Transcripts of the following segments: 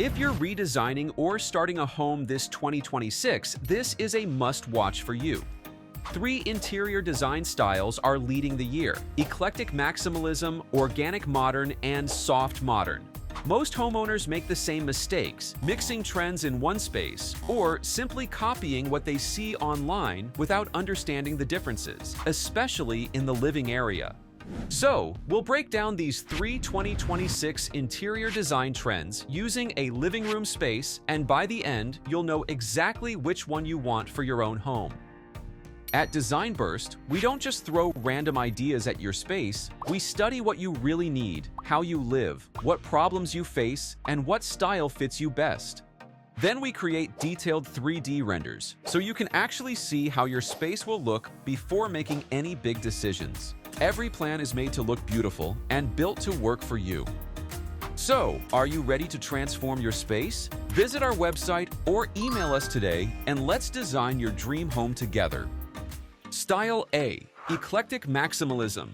If you're redesigning or starting a home this 2026, this is a must-watch for you. 3 interior design styles are leading the year: Eclectic Maximalism, Organic Modern, and Soft Modern. Most homeowners make the same mistakes, mixing trends in one space or simply copying what they see online without understanding the differences, especially in the living area. So, we'll break down these 3 2026 interior design trends using a living room space, and by the end, you'll know exactly which one you want for your own home. At Design Burst, we don't just throw random ideas at your space, we study what you really need, how you live, what problems you face, and what style fits you best. Then we create detailed 3D renders, so you can actually see how your space will look before making any big decisions. Every plan is made to look beautiful and built to work for you. So, are you ready to transform your space? Visit our website or email us today and let's design your dream home together. Style A: Eclectic Maximalism.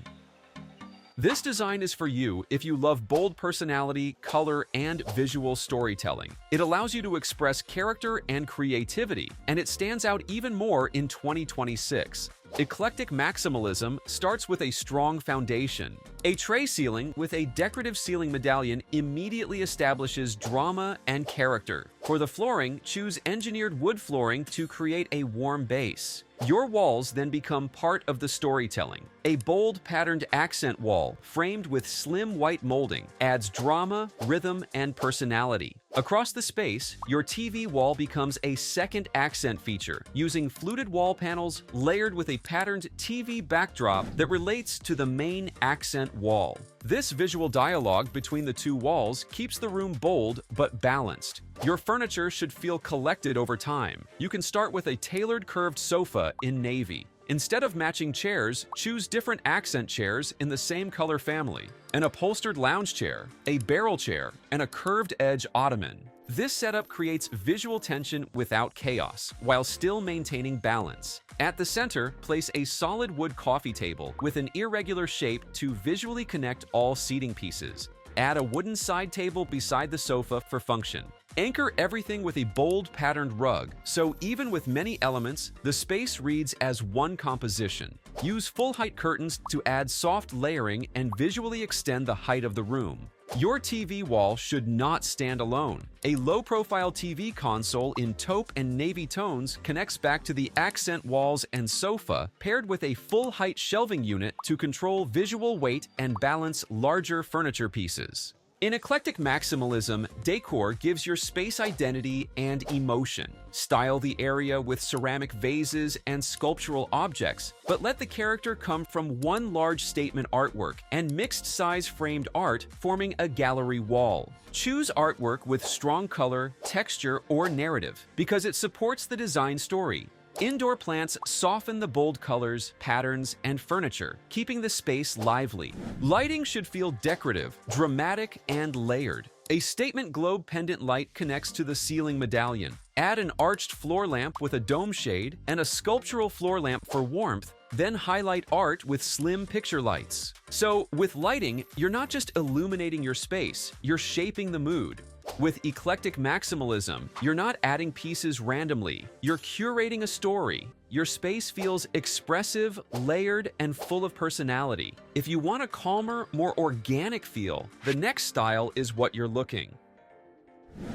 This design is for you if you love bold personality, color, and visual storytelling. It allows you to express character and creativity, and it stands out even more in 2026. Eclectic Maximalism starts with a strong foundation. A tray ceiling with a decorative ceiling medallion immediately establishes drama and character. For the flooring, choose engineered wood flooring to create a warm base. Your walls then become part of the storytelling. A bold patterned accent wall, framed with slim white molding, adds drama, rhythm, and personality. Across the space, your TV wall becomes a second accent feature, using fluted wall panels layered with a patterned TV backdrop that relates to the main accent wall. This visual dialogue between the two walls keeps the room bold but balanced. Your furniture should feel collected over time. You can start with a tailored curved sofa in navy. Instead of matching chairs, choose different accent chairs in the same color family: an upholstered lounge chair, a barrel chair, and a curved edge ottoman. This setup creates visual tension without chaos, while still maintaining balance. At the center, place a solid wood coffee table with an irregular shape to visually connect all seating pieces. Add a wooden side table beside the sofa for function. Anchor everything with a bold patterned rug, so even with many elements, the space reads as one composition. Use full-height curtains to add soft layering and visually extend the height of the room. Your TV wall should not stand alone. A low-profile TV console in taupe and navy tones connects back to the accent walls and sofa, paired with a full-height shelving unit to control visual weight and balance larger furniture pieces. In Eclectic Maximalism, decor gives your space identity and emotion. Style the area with ceramic vases and sculptural objects, but let the character come from one large statement artwork and mixed-size framed art forming a gallery wall. Choose artwork with strong color, texture, or narrative because it supports the design story. Indoor plants soften the bold colors, patterns, and furniture, keeping the space lively. Lighting should feel decorative, dramatic, and layered. A statement globe pendant light connects to the ceiling medallion. Add an arched floor lamp with a dome shade and a sculptural floor lamp for warmth, then highlight art with slim picture lights. So, with lighting, you're not just illuminating your space, you're shaping the mood. With Eclectic Maximalism, you're not adding pieces randomly, you're curating a story. Your space feels expressive, layered, and full of personality. If you want a calmer, more organic feel, the next style is what you're looking.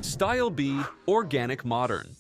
Style B: Organic Modern.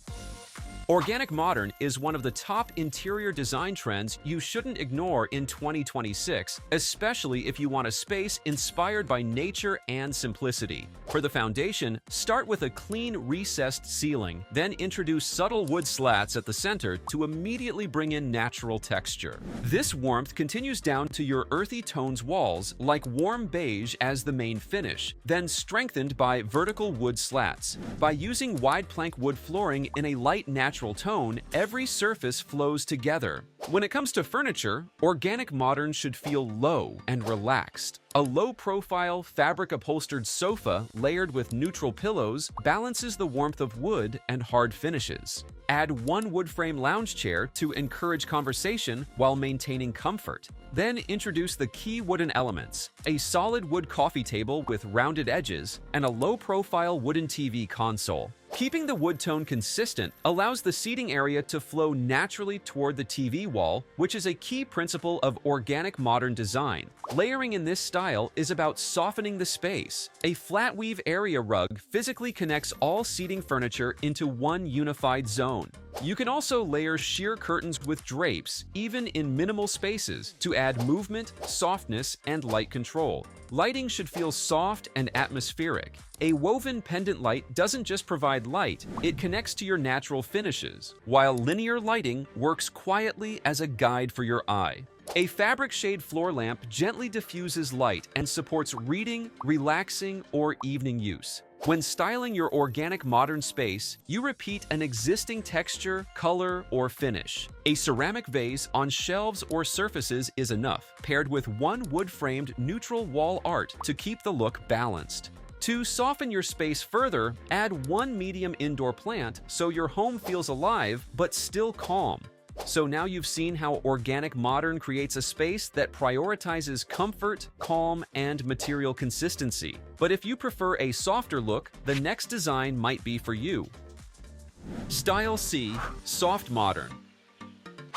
Organic Modern is one of the top interior design trends you shouldn't ignore in 2026, especially if you want a space inspired by nature and simplicity. For the foundation, start with a clean, recessed ceiling, then introduce subtle wood slats at the center to immediately bring in natural texture. This warmth continues down to your earthy tones walls, like warm beige as the main finish, then strengthened by vertical wood slats. By using wide plank wood flooring in a light natural tone, every surface flows together. When it comes to furniture, Organic Modern should feel low and relaxed. A low-profile, fabric-upholstered sofa layered with neutral pillows balances the warmth of wood and hard finishes. Add one wood frame lounge chair to encourage conversation while maintaining comfort. Then introduce the key wooden elements: a solid wood coffee table with rounded edges and a low-profile wooden TV console. Keeping the wood tone consistent allows the seating area to flow naturally toward the TV wall, which is a key principle of organic modern design. Layering in this style is about softening the space. A flat weave area rug physically connects all seating furniture into one unified zone. You can also layer sheer curtains with drapes, even in minimal spaces, to add movement, softness, and light control. Lighting should feel soft and atmospheric. A woven pendant light doesn't just provide light, it connects to your natural finishes, while linear lighting works quietly as a guide for your eye. A fabric shade floor lamp gently diffuses light and supports reading, relaxing, or evening use. When styling your organic modern space, you repeat an existing texture, color, or finish. A ceramic vase on shelves or surfaces is enough, paired with one wood-framed neutral wall art to keep the look balanced. To soften your space further, add one medium indoor plant so your home feels alive but still calm. So now you've seen how organic modern creates a space that prioritizes comfort, calm, and material consistency. But if you prefer a softer look, the next design might be for you. Style C: Soft Modern.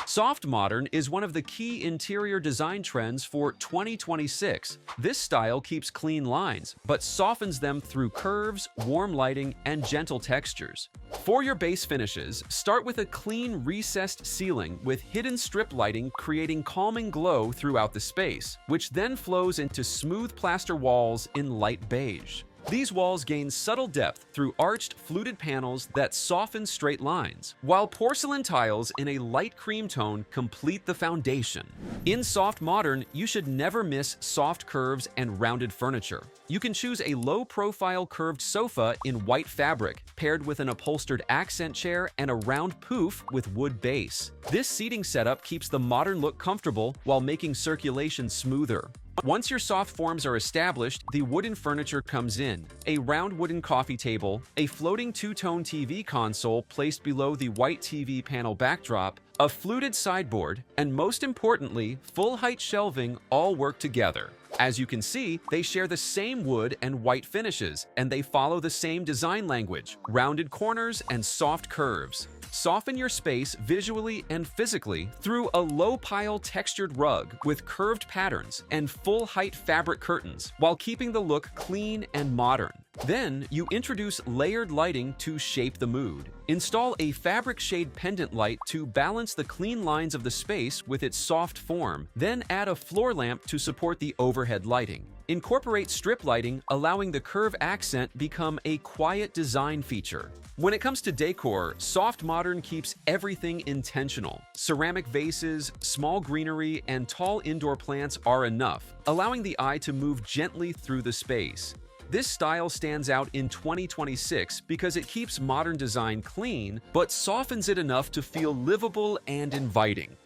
Soft modern is one of the key interior design trends for 2026. This style keeps clean lines, but softens them through curves, warm lighting, and gentle textures. For your base finishes, start with a clean, recessed ceiling with hidden strip lighting creating calming glow throughout the space, which then flows into smooth plaster walls in light beige. These walls gain subtle depth through arched, fluted panels that soften straight lines, while porcelain tiles in a light cream tone complete the foundation. In soft modern, you should never miss soft curves and rounded furniture. You can choose a low-profile curved sofa in white fabric, paired with an upholstered accent chair and a round poof with wood base. This seating setup keeps the modern look comfortable while making circulation smoother. Once your soft forms are established, the wooden furniture comes in. A round wooden coffee table, a floating two-tone TV console placed below the white TV panel backdrop, a fluted sideboard, and most importantly, full-height shelving all work together. As you can see, they share the same wood and white finishes, and they follow the same design language: rounded corners and soft curves. Soften your space visually and physically through a low-pile textured rug with curved patterns and full-height fabric curtains while keeping the look clean and modern. Then, you introduce layered lighting to shape the mood. Install a fabric shade pendant light to balance the clean lines of the space with its soft form, then add a floor lamp to support the overhead lighting. Incorporate strip lighting, allowing the curve accent become a quiet design feature. When it comes to decor, soft modern keeps everything intentional. Ceramic vases, small greenery, and tall indoor plants are enough, allowing the eye to move gently through the space. This style stands out in 2026 because it keeps modern design clean, but softens it enough to feel livable and inviting.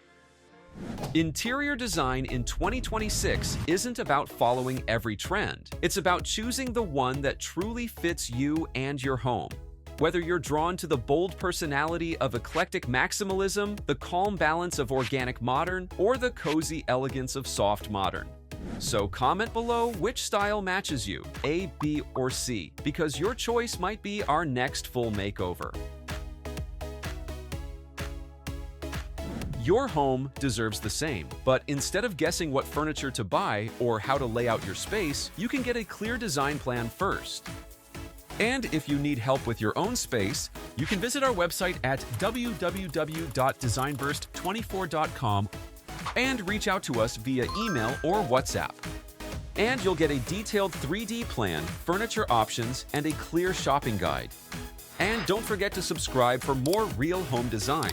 Interior design in 2026 isn't about following every trend. It's about choosing the one that truly fits you and your home. Whether you're drawn to the bold personality of eclectic maximalism, the calm balance of organic modern, or the cozy elegance of soft modern. So comment below which style matches you, A, B, or C, because your choice might be our next full makeover. Your home deserves the same, but instead of guessing what furniture to buy or how to lay out your space, you can get a clear design plan first. And if you need help with your own space, you can visit our website at www.designburst24.com and reach out to us via email or WhatsApp. And you'll get a detailed 3D plan, furniture options, and a clear shopping guide. And don't forget to subscribe for more real home design.